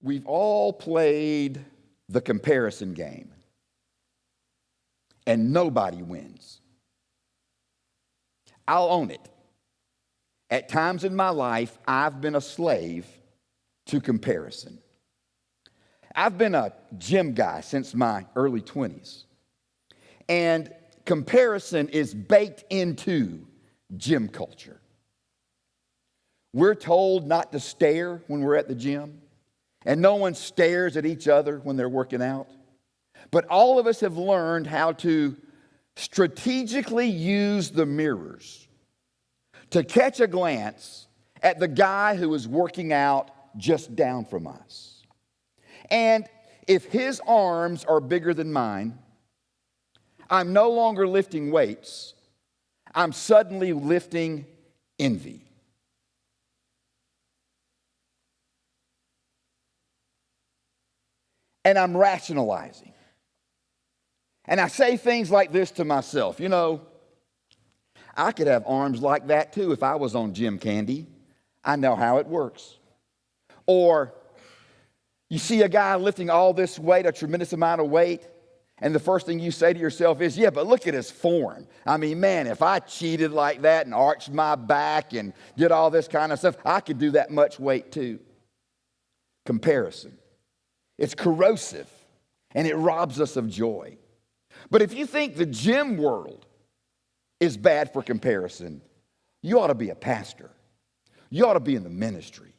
We've all played the comparison game, and nobody wins. I'll own it. At times in my life, I've been a slave to comparison. I've been a gym guy since my early 20s, and comparison is baked into gym culture. We're told not to stare when we're at the gym, and no one stares at each other when they're working out. But all of us have learned how to strategically use the mirrors to catch a glance at the guy who is working out just down from us. And if his arms are bigger than mine, I'm no longer lifting weights. I'm suddenly lifting envy. And I'm rationalizing. And I say things like this to myself. You know, I could have arms like that too if I was on gym candy. I know how it works. Or you see a guy lifting all this weight, a tremendous amount of weight, and the first thing you say to yourself is, yeah, but look at his form. I mean, man, if I cheated like that and arched my back and did all this kind of stuff, I could do that much weight too. Comparison. It's corrosive, and it robs us of joy. But if you think the gym world is bad for comparison, you ought to be a pastor. You ought to be in the ministry,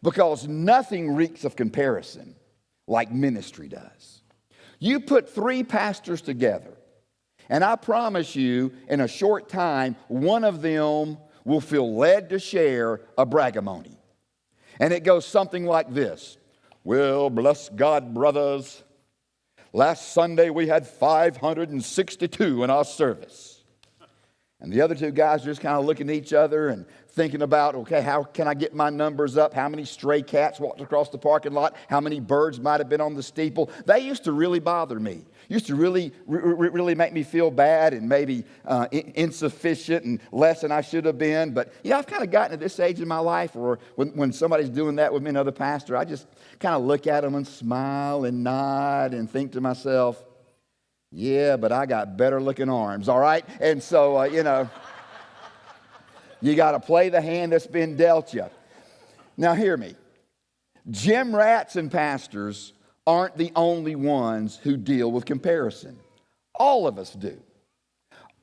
because nothing reeks of comparison like ministry does. You put 3 pastors together, and I promise you, in a short time, one of them will feel led to share a bragamony. And it goes something like this. Well, bless God, brothers. Last Sunday we had 562 in our service. And the other 2 guys are just kind of looking at each other and thinking about, okay, how can I get my numbers up? How many stray cats walked across the parking lot? How many birds might have been on the steeple? They used to really bother me. Used to really make me feel bad and maybe insufficient and less than I should have been. But, you know, I've kind of gotten to this age in my life where when somebody's doing that with me, another pastor, I just kind of look at them and smile and nod and think to myself, yeah, but I got better looking arms, all right? And so, you know, you got to play the hand that's been dealt you. Now, hear me. Gym rats and pastors aren't the only ones who deal with comparison. All of us do.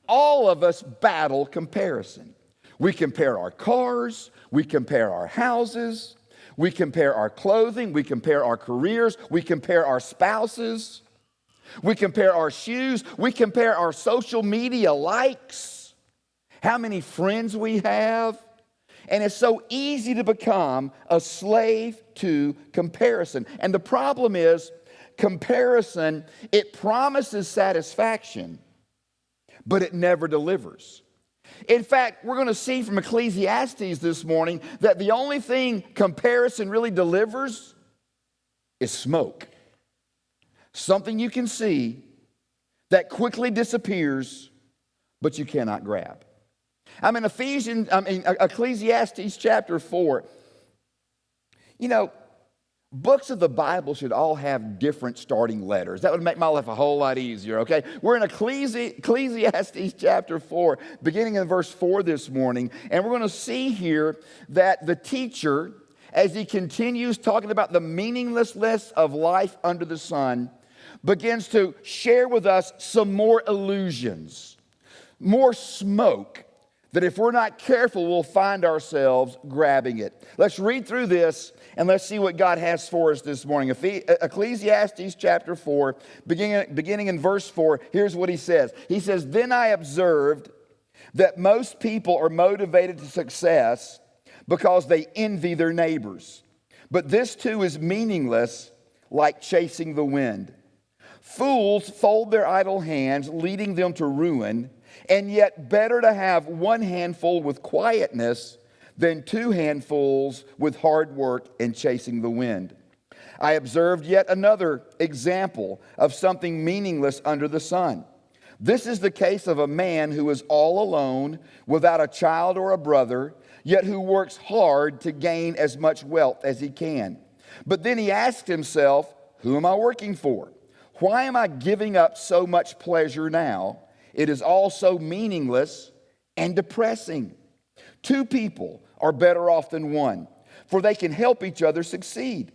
All of us battle comparison. We compare our cars. We compare our houses. We compare our clothing. We compare our careers. We compare our spouses. We compare our shoes. We compare our social media likes, how many friends we have. And it's so easy to become a slave to comparison. And the problem is, comparison, it promises satisfaction, but it never delivers. In fact, we're going to see from Ecclesiastes this morning that the only thing comparison really delivers is smoke. Something you can see that quickly disappears, but you cannot grab. I'm in Ecclesiastes chapter 4. You know, books of the Bible should all have different starting letters. That would make my life a whole lot easier, okay? We're in Ecclesiastes chapter 4, beginning in verse 4 this morning, and we're going to see here that the teacher, as he continues talking about the meaninglessness of life under the sun, begins to share with us some more illusions, more smoke, that if we're not careful, we'll find ourselves grabbing it. Let's read through this and let's see what God has for us this morning. Ecclesiastes chapter 4, beginning in verse 4, here's what he says. He says, "Then I observed that most people are motivated to success because they envy their neighbors. But this too is meaningless, like chasing the wind. Fools fold their idle hands, leading them to ruin. And yet better to have one handful with quietness than 2 handfuls with hard work and chasing the wind. I observed yet another example of something meaningless under the sun. This is the case of a man who is all alone, without a child or a brother, yet who works hard to gain as much wealth as he can. But then he asked himself, who am I working for? Why am I giving up so much pleasure now? It is all so meaningless and depressing. Two people are better off than one, for they can help each other succeed.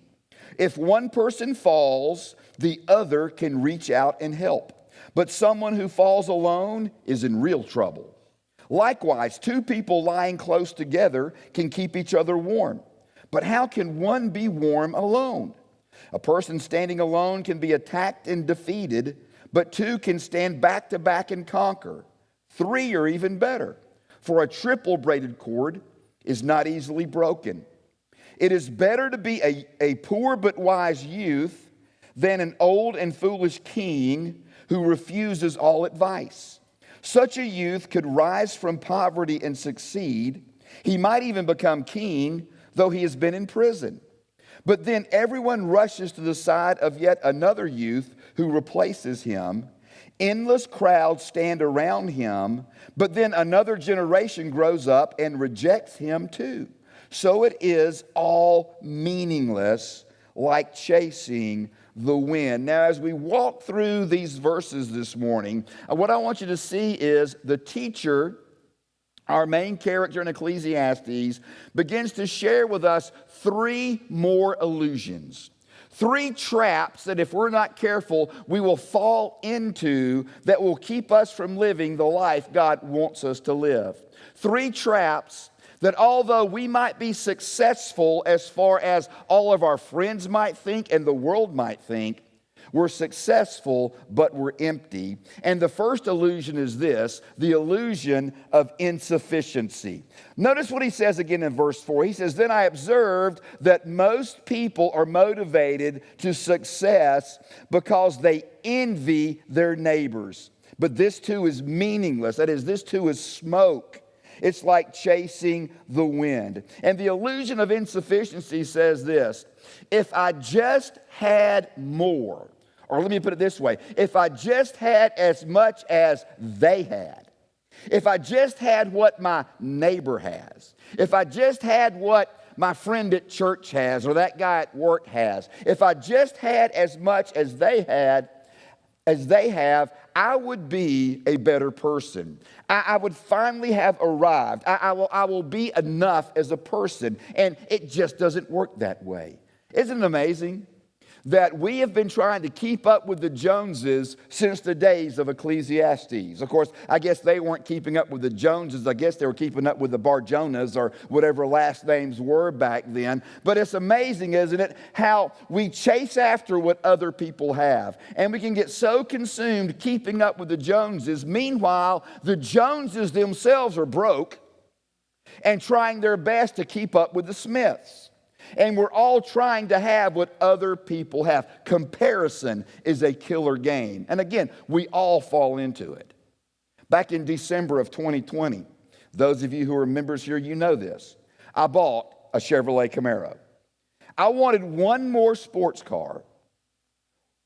If one person falls, the other can reach out and help. But someone who falls alone is in real trouble. Likewise, two people lying close together can keep each other warm. But how can one be warm alone? A person standing alone can be attacked and defeated, but two can stand back to back and conquer. Three are even better, for a triple braided cord is not easily broken. It is better to be a poor but wise youth than an old and foolish king who refuses all advice. Such a youth could rise from poverty and succeed. He might even become king, though he has been in prison. But then everyone rushes to the side of yet another youth who replaces him. Endless crowds stand around him, but then another generation grows up and rejects him too. So it is all meaningless, like chasing the wind. Now, as we walk through these verses this morning, what I want you to see is the teacher, our main character in Ecclesiastes, begins to share with us three more illusions. Three traps that if we're not careful, we will fall into that will keep us from living the life God wants us to live. Three traps that although we might be successful as far as all of our friends might think and the world might think, we're successful, but we're empty. And the first illusion is this, the illusion of insufficiency. Notice what he says again in verse 4. He says, then I observed that most people are motivated to success because they envy their neighbors. But this too is meaningless. That is, this too is smoke. It's like chasing the wind. And the illusion of insufficiency says this, if I just had more, or let me put it this way, if I just had as much as they had, if I just had what my neighbor has, if I just had what my friend at church has or that guy at work has, if I just had as much as they have, I would be a better person. I would finally have arrived. I will be enough as a person. And it just doesn't work that way. Isn't it amazing that we have been trying to keep up with the Joneses since the days of Ecclesiastes? Of course, I guess they weren't keeping up with the Joneses. I guess they were keeping up with the Bar-Jonas or whatever last names were back then. But it's amazing, isn't it, how we chase after what other people have. And we can get so consumed keeping up with the Joneses. Meanwhile, the Joneses themselves are broke and trying their best to keep up with the Smiths. And we're all trying to have what other people have. Comparison is a killer game. And again, we all fall into it. Back in December of 2020, those of you who are members here, you know this. I bought a Chevrolet Camaro. I wanted one more sports car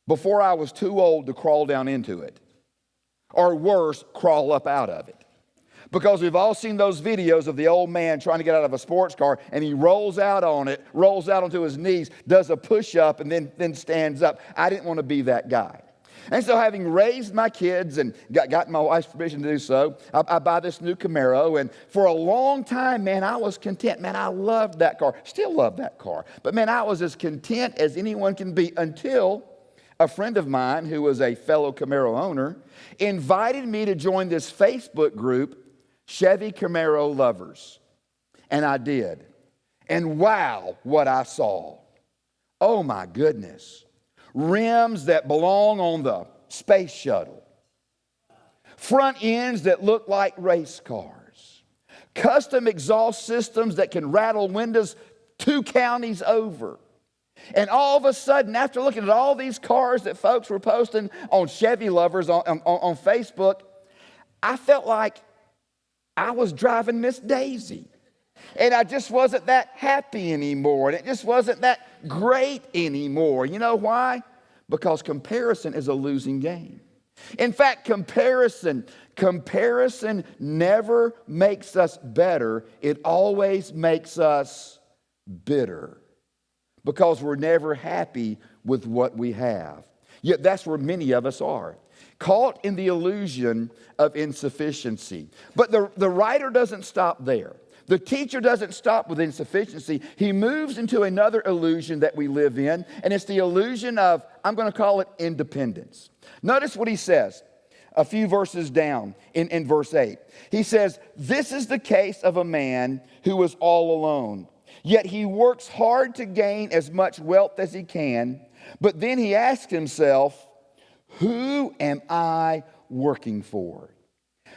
before I was too old to crawl down into it. Or worse, crawl up out of it. Because we've all seen those videos of the old man trying to get out of a sports car, and he rolls out on it, rolls out onto his knees, does a push-up, and then stands up. I didn't want to be that guy. And so having raised my kids and gotten my wife's permission to do so, I buy this new Camaro, and for a long time, man, I was content. Man, I loved that car. Still love that car. But man, I was as content as anyone can be until a friend of mine who was a fellow Camaro owner invited me to join this Facebook group, Chevy Camaro Lovers. And I did. And wow, what I saw. Oh my goodness. Rims that belong on the space shuttle. Front ends that look like race cars. Custom exhaust systems that can rattle windows 2 counties over. And all of a sudden, after looking at all these cars that folks were posting on Chevy Lovers on Facebook, I felt like I was driving Miss Daisy. And I just wasn't that happy anymore. And it just wasn't that great anymore. You know why? Because comparison is a losing game. In fact, comparison never makes us better. It always makes us bitter. because we're never happy with what we have. Yet that's where many of us are, caught in the illusion of insufficiency. But the writer doesn't stop there. The teacher doesn't stop with insufficiency. He moves into another illusion that we live in, and it's the illusion of, I'm going to call it independence. Notice what he says a few verses down in verse 8. He says, "This is the case of a man who is all alone. Yet he works hard to gain as much wealth as he can. But then he asks himself, who am I working for?"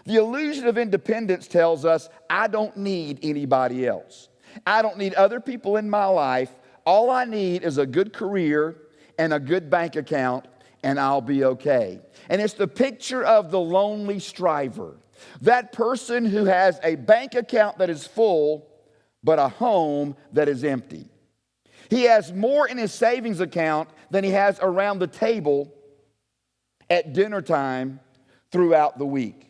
The illusion of independence tells us, I don't need anybody else. I don't need other people in my life. All I need is a good career and a good bank account, and I'll be okay. And it's the picture of the lonely striver. That person who has a bank account that is full, but a home that is empty. He has more in his savings account than he has around the table at dinner time throughout the week.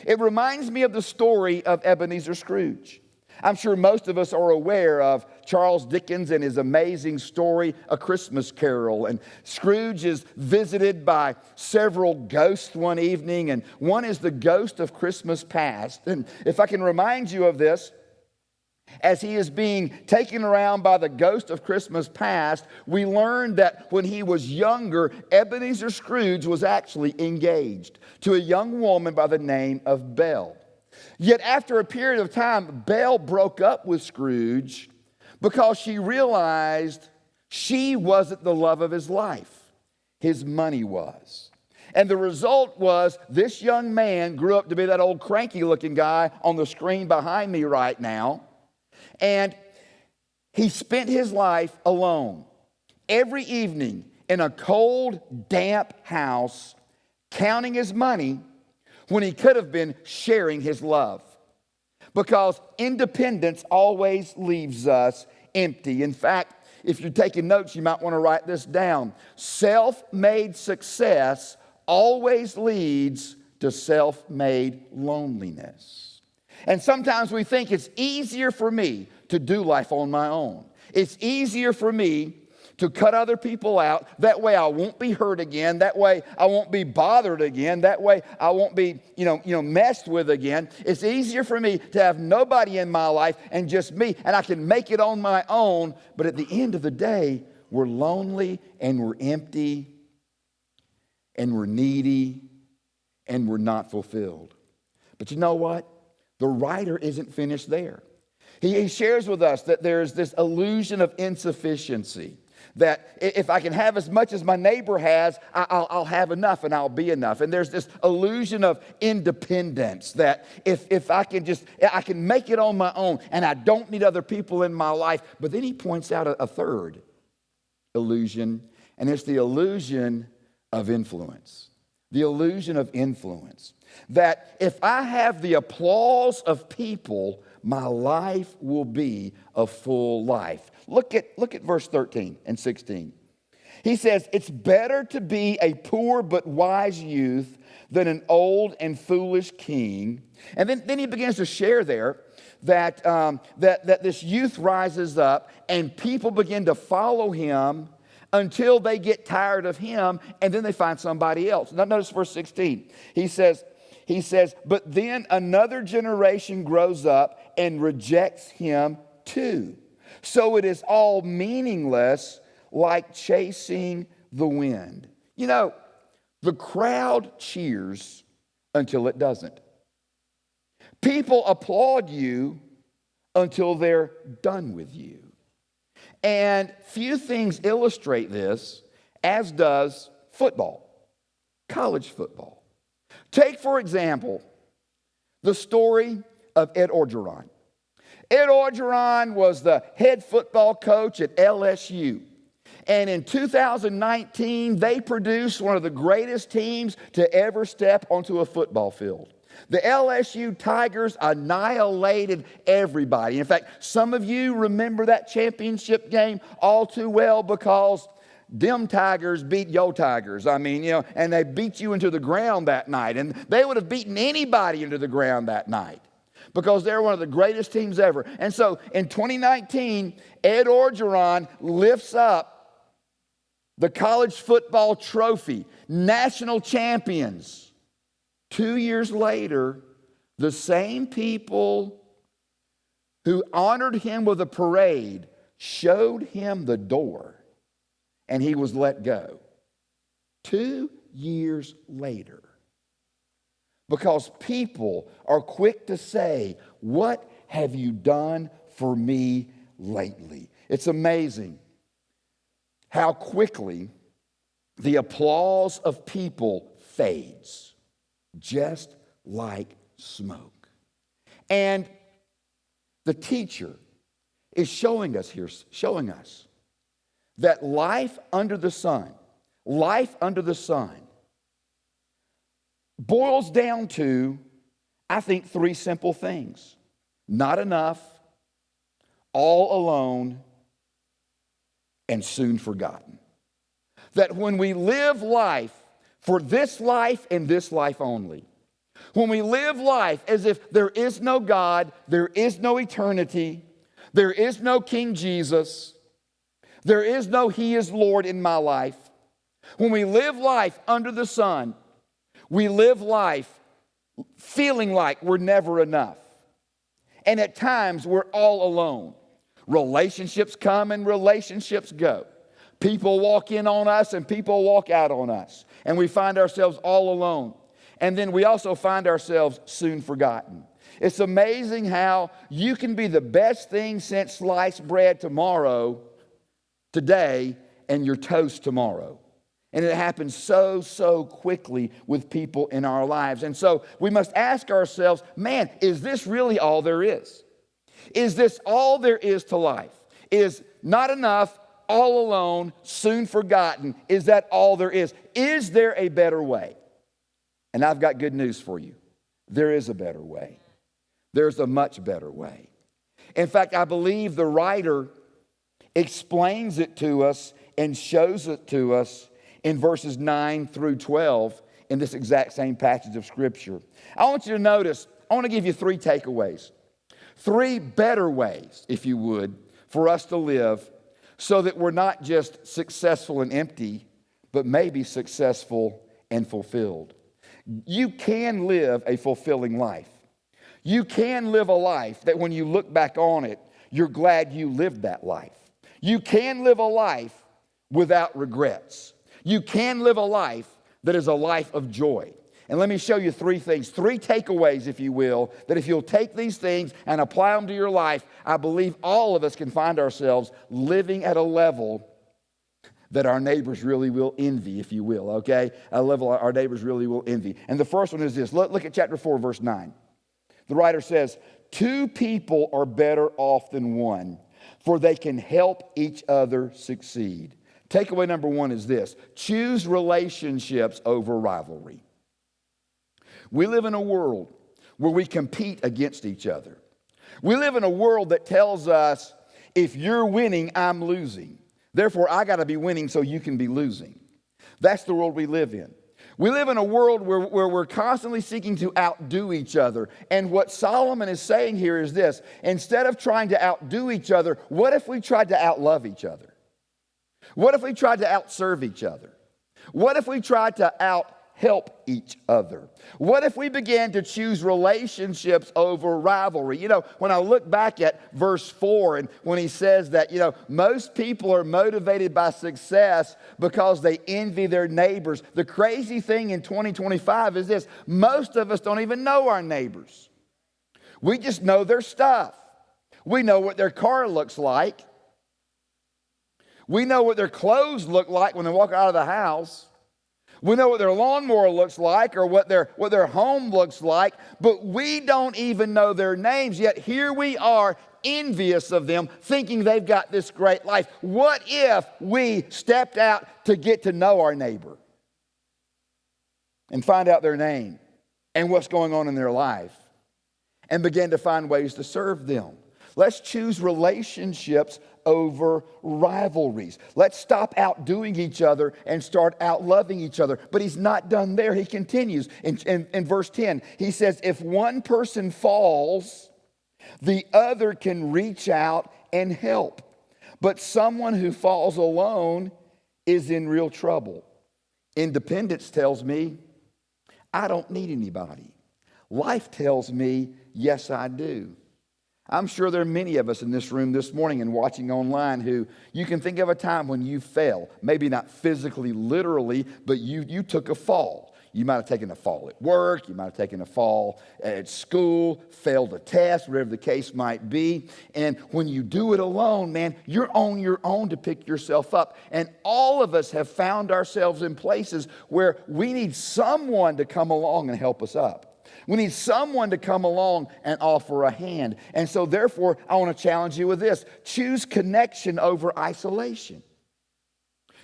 It reminds me of the story of Ebenezer Scrooge. I'm sure most of us are aware of Charles Dickens and his amazing story, A Christmas Carol. And Scrooge is visited by several ghosts one evening, and one is the ghost of Christmas past. And if I can remind you of this, as he is being taken around by the ghost of Christmas past, we learn that when he was younger, Ebenezer Scrooge was actually engaged to a young woman by the name of Belle. Yet after a period of time, Belle broke up with Scrooge because she realized she wasn't the love of his life. His money was. And the result was this young man grew up to be that old cranky-looking guy on the screen behind me right now. And he spent his life alone every evening in a cold, damp house, counting his money when he could have been sharing his love. Because independence always leaves us empty. In fact, if you're taking notes, you might want to write this down. Self-made success always leads to self-made loneliness. And sometimes we think it's easier for me to do life on my own. It's easier for me to cut other people out. That way I won't be hurt again. That way I won't be bothered again. That way I won't be, messed with again. It's easier for me to have nobody in my life and just me, and I can make it on my own. But at the end of the day, we're lonely and we're empty and we're needy and we're not fulfilled. But you know what? The writer isn't finished there. He shares with us that there's this illusion of insufficiency, that if I can have as much as my neighbor has, I'll have enough and I'll be enough. And there's this illusion of independence, that if I can make it on my own and I don't need other people in my life. But then he points out a third illusion, and it's the illusion of influence. The illusion of influence. That if I have the applause of people, my life will be a full life. Look at verse 13 and 16. He says, it's better to be a poor but wise youth than an old and foolish king. And then he begins to share there that this youth rises up and people begin to follow him until they get tired of him, and then they find somebody else. Now notice verse 16. He says, but then another generation grows up and rejects him too. So it is all meaningless, like chasing the wind. The crowd cheers until it doesn't. People applaud you until they're done with you. And few things illustrate this, as does football, college football. Take, for example, the story of Ed Orgeron. Ed Orgeron was the head football coach at LSU. And in 2019, they produced one of the greatest teams to ever step onto a football field. The LSU Tigers annihilated everybody. In fact, some of you remember that championship game all too well because them Tigers beat yo Tigers. And they beat you into the ground that night. And they would have beaten anybody into the ground that night. because they're one of the greatest teams ever. And so in 2019, Ed Orgeron lifts up the college football trophy, national champions. 2 years later, the same people who honored him with a parade showed him the door, and he was let go. 2 years later. Because people are quick to say, "What have you done for me lately?" It's amazing how quickly the applause of people fades, just like smoke. And the teacher is showing us that life under the sun boils down to, I think, three simple things: not enough, all alone, and soon forgotten. That when we live life for this life and this life only, when we live life as if there is no God, there is no eternity, there is no King Jesus, there is no He is Lord in my life, when we live life under the sun, we live life feeling like we're never enough. And at times, we're all alone. Relationships come and relationships go. People walk in on us and people walk out on us. And we find ourselves all alone. And then we also find ourselves soon forgotten. It's amazing how you can be the best thing since sliced bread today, and you're toast tomorrow. And it happens so quickly with people in our lives. And so we must ask ourselves, man, is this really all there is? Is this all there is to life? Is not enough, all alone, soon forgotten? Is that all there is? Is there a better way? And I've got good news for you. There is a better way. There's a much better way. In fact, I believe the writer explains it to us and shows it to us in verses 9 through 12 in this exact same passage of Scripture. I want you to notice, I want to give you three takeaways. Three better ways, if you would, for us to live so that we're not just successful and empty, but maybe successful and fulfilled. You can live a fulfilling life. You can live a life that when you look back on it, you're glad you lived that life. You can live a life without regrets. You can live a life that is a life of joy. And let me show you three things, three takeaways, if you will, that if you'll take these things and apply them to your life, I believe all of us can find ourselves living at a level that our neighbors really will envy, if you will, okay? A level our neighbors really will envy. And the first one is this. Look at chapter 4, verse 9. The writer says, 2 people are better off than one, for they can help each other succeed. Takeaway number 1 is this: choose relationships over rivalry. We live in a world where we compete against each other. We live in a world that tells us, if you're winning, I'm losing. Therefore, I got to be winning so you can be losing. That's the world we live in. We live in a world where we're constantly seeking to outdo each other. And what Solomon is saying here is this: instead of trying to outdo each other, what if we tried to outlove each other? What if we tried to outserve each other? What if we tried to out-help each other? What if we began to choose relationships over rivalry? You know, when I look back at verse 4 and when he says that, most people are motivated by success because they envy their neighbors. The crazy thing in 2025 is this: most of us don't even know our neighbors. We just know their stuff. We know what their car looks like. We know what their clothes look like when they walk out of the house. We know what their lawnmower looks like or what their home looks like, but we don't even know their names. Yet here we are, envious of them, thinking they've got this great life. What if we stepped out to get to know our neighbor and find out their name and what's going on in their life and began to find ways to serve them? Let's choose relationships over rivalries. Let's stop outdoing each other and start outloving each other. But he's not done there. He continues in verse 10. He says, if one person falls, the other can reach out and help. But someone who falls alone is in real trouble. Independence tells me I don't need anybody. Life tells me, yes, I do. I'm sure there are many of us in this room this morning and watching online who you can think of a time when you fell. Maybe not physically, literally, but you took a fall. You might have taken a fall at work. You might have taken a fall at school, failed a test, whatever the case might be. And when you do it alone, man, you're on your own to pick yourself up. And all of us have found ourselves in places where we need someone to come along and help us up. We need someone to come along and offer a hand. And so therefore, I want to challenge you with this. Choose connection over isolation.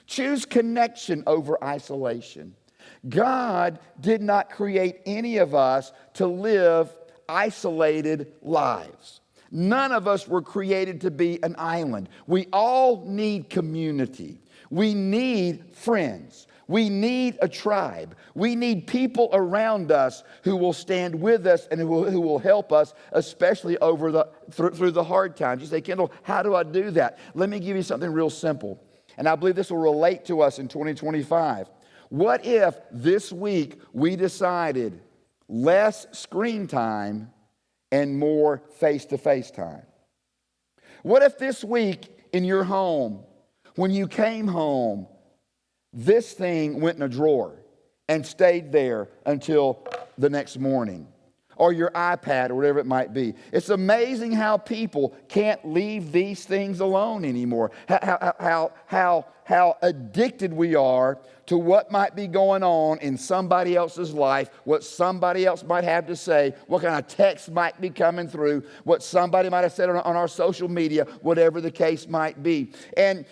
Choose connection over isolation. God did not create any of us to live isolated lives. None of us were created to be an island. We all need community. We need friends. We need a tribe. We need people around us who will stand with us and who will help us, especially through the hard times. You say, Kendall, how do I do that? Let me give you something real simple. And I believe this will relate to us in 2025. What if this week we decided less screen time and more face-to-face time? What if this week in your home, when you came home, this thing went in a drawer and stayed there until the next morning? Or your iPad or whatever it might be. It's amazing how people can't leave these things alone anymore. How addicted we are to what might be going on in somebody else's life, what somebody else might have to say, what kind of text might be coming through, what somebody might have said on our social media, whatever the case might be. And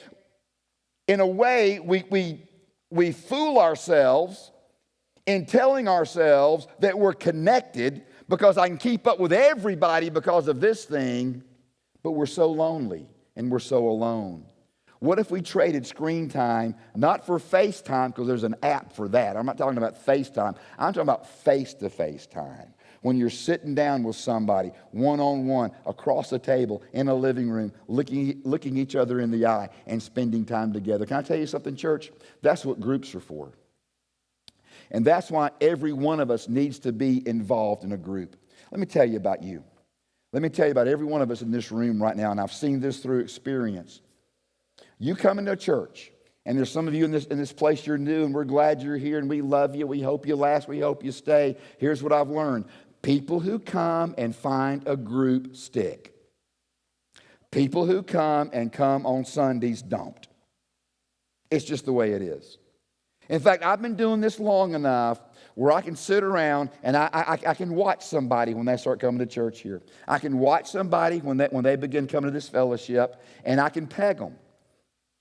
in a way, we fool ourselves in telling ourselves that we're connected because I can keep up with everybody because of this thing, but we're so lonely and we're so alone. What if we traded screen time, not for FaceTime, because there's an app for that. I'm not talking about FaceTime. I'm talking about face-to-face time. When you're sitting down with somebody, one-on-one, across the table, in a living room, looking each other in the eye and spending time together. Can I tell you something, church? That's what groups are for. And that's why every one of us needs to be involved in a group. Let me tell you about you. Let me tell you about every one of us in this room right now, and I've seen this through experience. You come into a church, and there's some of you in this place, you're new, and we're glad you're here, and we love you. We hope you last. We hope you stay. Here's what I've learned. People who come and find a group stick. People who come on Sundays don't. It's just the way it is. In fact, I've been doing this long enough where I can sit around and I can watch somebody when they start coming to church here. I can watch somebody when they begin coming to this fellowship, and I can peg them.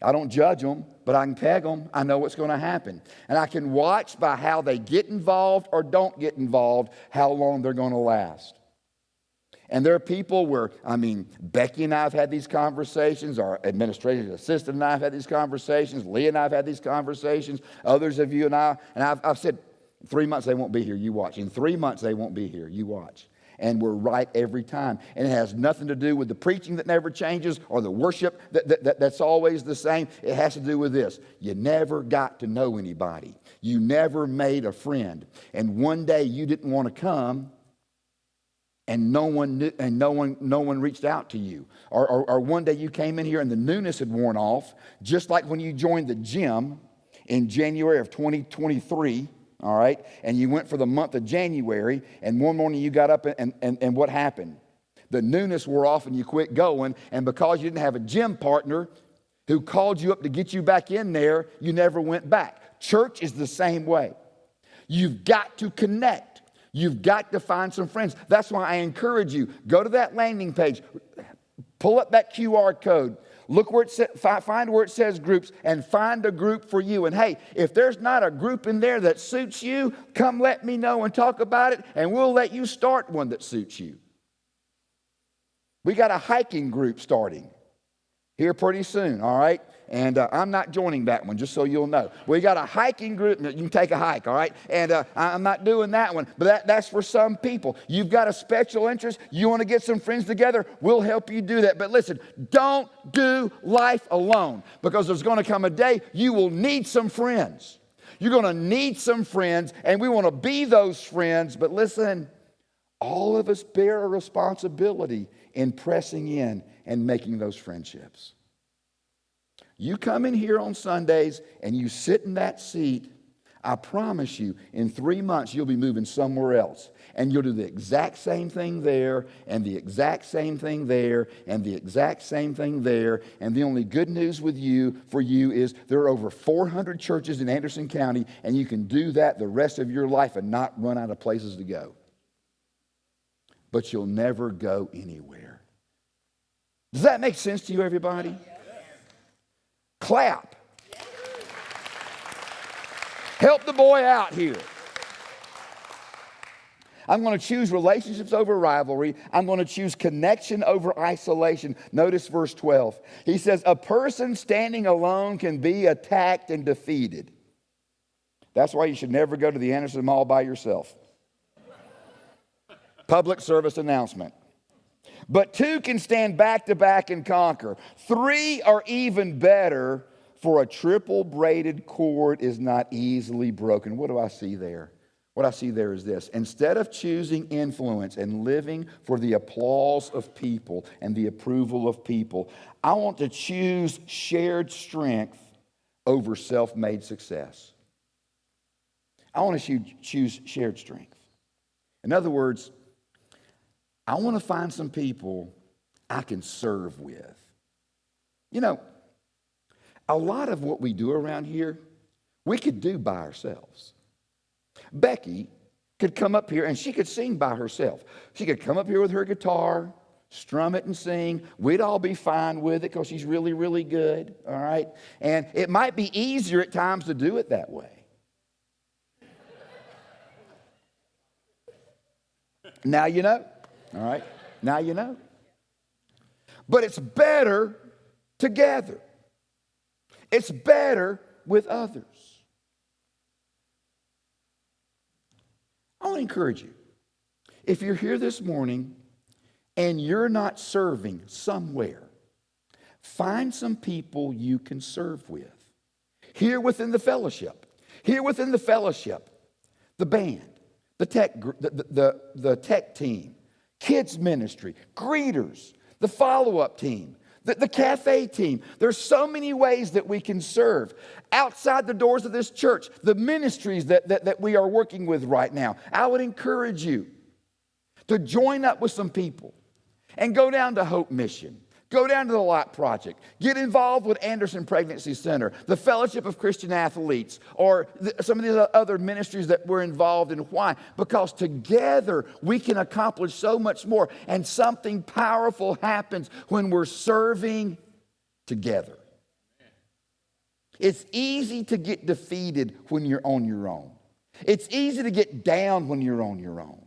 I don't judge them, but I can peg them. I know what's going to happen. And I can watch by how they get involved or don't get involved, how long they're going to last. And there are people where, Becky and I have had these conversations, our administrative assistant and I have had these conversations, Leah and I have had these conversations, others of you and I've said, 3 months they won't be here, you watch. In 3 months they won't be here, you watch. And we're right every time. And it has nothing to do with the preaching that never changes or the worship that's always the same. It has to do with this. You never got to know anybody. You never made a friend. And one day you didn't want to come, and no one knew, and no one reached out to you. Or one day you came in here and the newness had worn off, just like when you joined the gym in January of 2023, all right? And you went for the month of January, and one morning you got up and what happened? The newness wore off and you quit going, and because you didn't have a gym partner who called you up to get you back in there, you never went back. Church is the same way. You've got to connect. You've got to find some friends. That's why I encourage you, go to that landing page, pull up that QR code, look where it says, find where it says groups, and find a group for you. And hey, if there's not a group in there that suits you, come let me know and talk about it, and we'll let you start one that suits you. We got a hiking group starting here pretty soon, all right? And I'm not joining that one, just so you'll know. We got a hiking group. You can take a hike, all right? And I'm not doing that one, but that's for some people. You've got a special interest. You want to get some friends together, we'll help you do that. But listen, don't do life alone, because there's going to come a day you will need some friends. You're going to need some friends, and we want to be those friends. But listen, all of us bear a responsibility in pressing in and making those friendships. You come in here on Sundays and you sit in that seat, I promise you, in 3 months you'll be moving somewhere else. And you'll do the exact same thing there, and the exact same thing there, and the exact same thing there. And the only good news for you is there are over 400 churches in Anderson County, and you can do that the rest of your life and not run out of places to go. But you'll never go anywhere. Does that make sense to you, everybody? Clap. Help the boy out here. I'm going to choose relationships over rivalry. I'm going to choose connection over isolation. Notice verse 12. He says, a person standing alone can be attacked and defeated. That's why you should never go to the Anderson Mall by yourself. Public service announcement. But two can stand back to back and conquer. Three are even better, for a triple braided cord is not easily broken. What do I see there? What I see there is this. Instead of choosing influence and living for the applause of people and the approval of people, I want to choose shared strength over self-made success. I want to choose shared strength. In other words, I want to find some people I can serve with. You know, a lot of what we do around here, we could do by ourselves. Becky could come up here and she could sing by herself. She could come up here with her guitar, strum it and sing. We'd all be fine with it because she's really, really good, all right? And it might be easier at times to do it that way. Now you know. All right? Now you know. But it's better together. It's better with others. I want to encourage you. If you're here this morning and you're not serving somewhere, find some people you can serve with. Here within the fellowship. Here within the fellowship. The band. The tech team. Kids ministry, greeters, the follow-up team, the cafe team. There's so many ways that we can serve. Outside the doors of this church, the ministries that we are working with right now. I would encourage you to join up with some people and go down to Hope Mission. Go down to the Lot Project. Get involved with Anderson Pregnancy Center, the Fellowship of Christian Athletes, or some of the other ministries that we're involved in. Why? Because together we can accomplish so much more. And something powerful happens when we're serving together. It's easy to get defeated when you're on your own. It's easy to get down when you're on your own.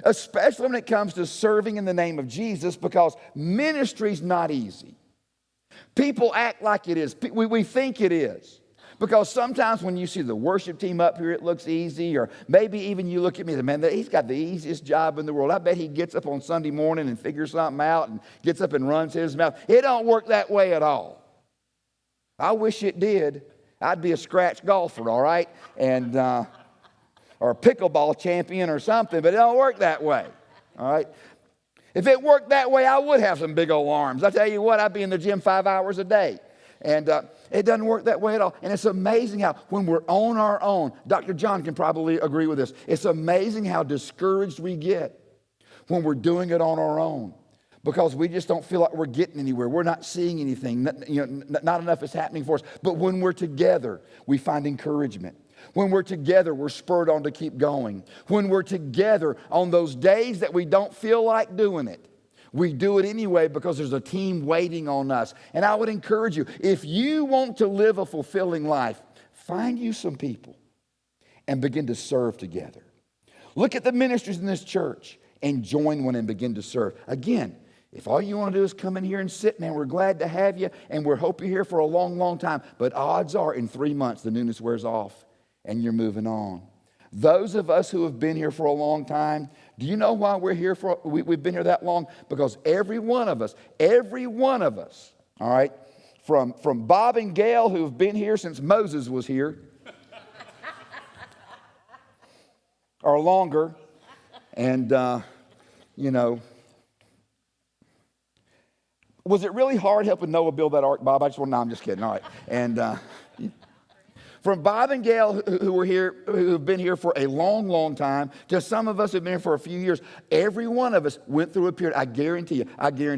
Especially when it comes to serving in the name of Jesus, because ministry's not easy. People act like it is. We think it is. Because sometimes when you see the worship team up here, it looks easy. Or maybe even you look at me and say, man, he's got the easiest job in the world. I bet he gets up on Sunday morning and figures something out and gets up and runs his mouth. It don't work that way at all. I wish it did. I'd be a scratch golfer, all right? And or a pickleball champion or something, but it don't work that way, all right? If it worked that way, I would have some big old arms. I tell you what, I'd be in the gym 5 hours a day. And it doesn't work that way at all. And it's amazing how when we're on our own, Dr. John can probably agree with this, it's amazing how discouraged we get when we're doing it on our own, because we just don't feel like we're getting anywhere. We're not seeing anything. Not enough is happening for us. But when we're together, we find encouragement. When we're together, we're spurred on to keep going. When we're together on those days that we don't feel like doing it, we do it anyway because there's a team waiting on us. And I would encourage you, if you want to live a fulfilling life, find you some people and begin to serve together. Look at the ministries in this church and join one and begin to serve. Again, If all you want to do is come in here and sit, man, we're glad to have you, and we hope you're here for a long, long time. But odds are in 3 months, the newness wears off, and you're moving on. Those of us who have been here for a long time, do you know why we're here we've been here that long? Because every one of us, all right, from Bob and Gail, who have been here since Moses was here, or longer, and, was it really hard helping Noah build that ark, Bob? No, I'm just kidding. All right. And from Bob and Gail, who have been here for a long, long time, to some of us who've been here for a few years, every one of us went through a period. I guarantee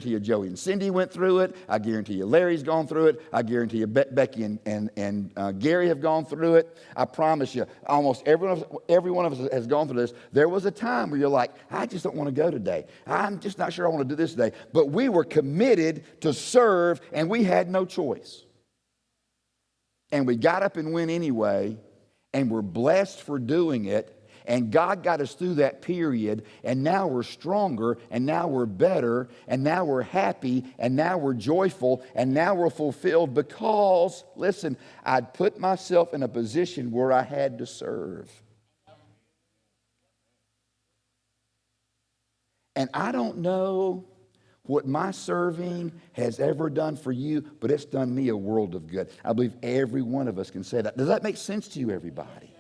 you, Joey and Cindy went through it. I guarantee you, Larry's gone through it. I guarantee you, Becky and Gary have gone through it. I promise you, almost every one of us has gone through this. There was a time where you're like, I just don't want to go today. I'm just not sure I want to do this today. But we were committed to serve, and we had no choice. And we got up and went anyway, and we're blessed for doing it, and God got us through that period, and now we're stronger, and now we're better, and now we're happy, and now we're joyful, and now we're fulfilled because, listen, I'd put myself in a position where I had to serve. And I don't know what my serving has ever done for you, but it's done me a world of good. I believe every one of us can say that. Does that make sense to you, everybody?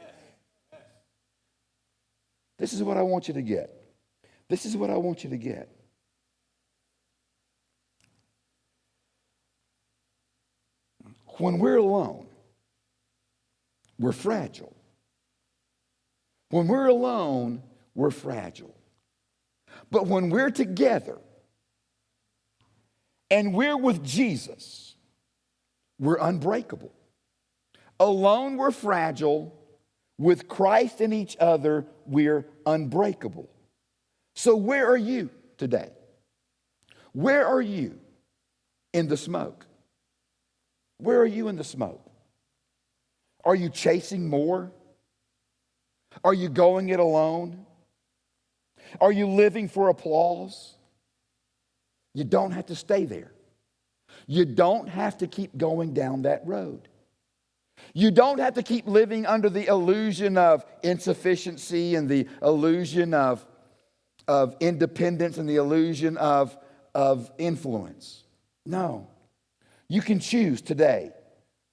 This is what I want you to get. This is what I want you to get. When we're alone, we're fragile. When we're alone, we're fragile. But when we're together, and we're with Jesus, we're unbreakable. Alone, we're fragile. With Christ and each other, we're unbreakable. So where are you today? Where are you in the smoke? Where are you in the smoke? Are you chasing more? Are you going it alone? Are you living for applause? You don't have to stay there. You don't have to keep going down that road. You don't have to keep living under the illusion of insufficiency and the illusion of independence and the illusion of influence. No. You can choose today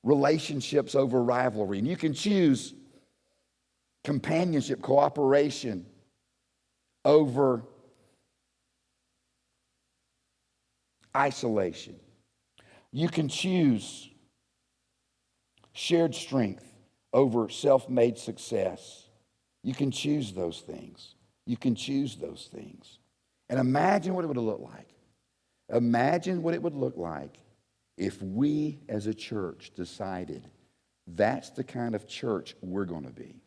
relationships over rivalry. And you can choose companionship, cooperation over isolation. You can choose shared strength over self-made success. You can choose those things. You can choose those things. And imagine what it would look like. Imagine what it would look like if we as a church decided that's the kind of church we're going to be.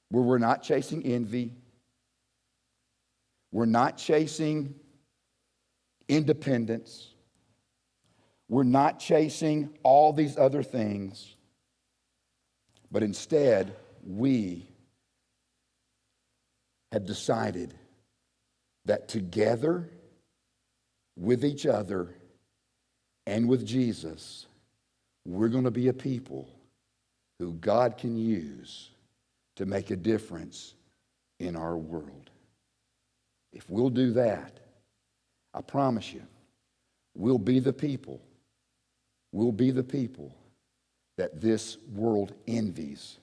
Where we're not chasing envy. We're not chasing independence. We're not chasing all these other things, but instead we have decided that together with each other and with Jesus, we're going to be a people who God can use to make a difference in our world. If we'll do that, I promise you, we'll be the people that this world envies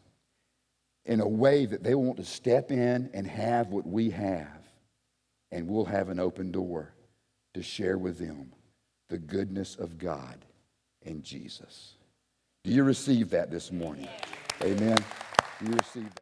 in a way that they want to step in and have what we have, and we'll have an open door to share with them the goodness of God and Jesus. Do you receive that this morning? Amen. Do you receive that?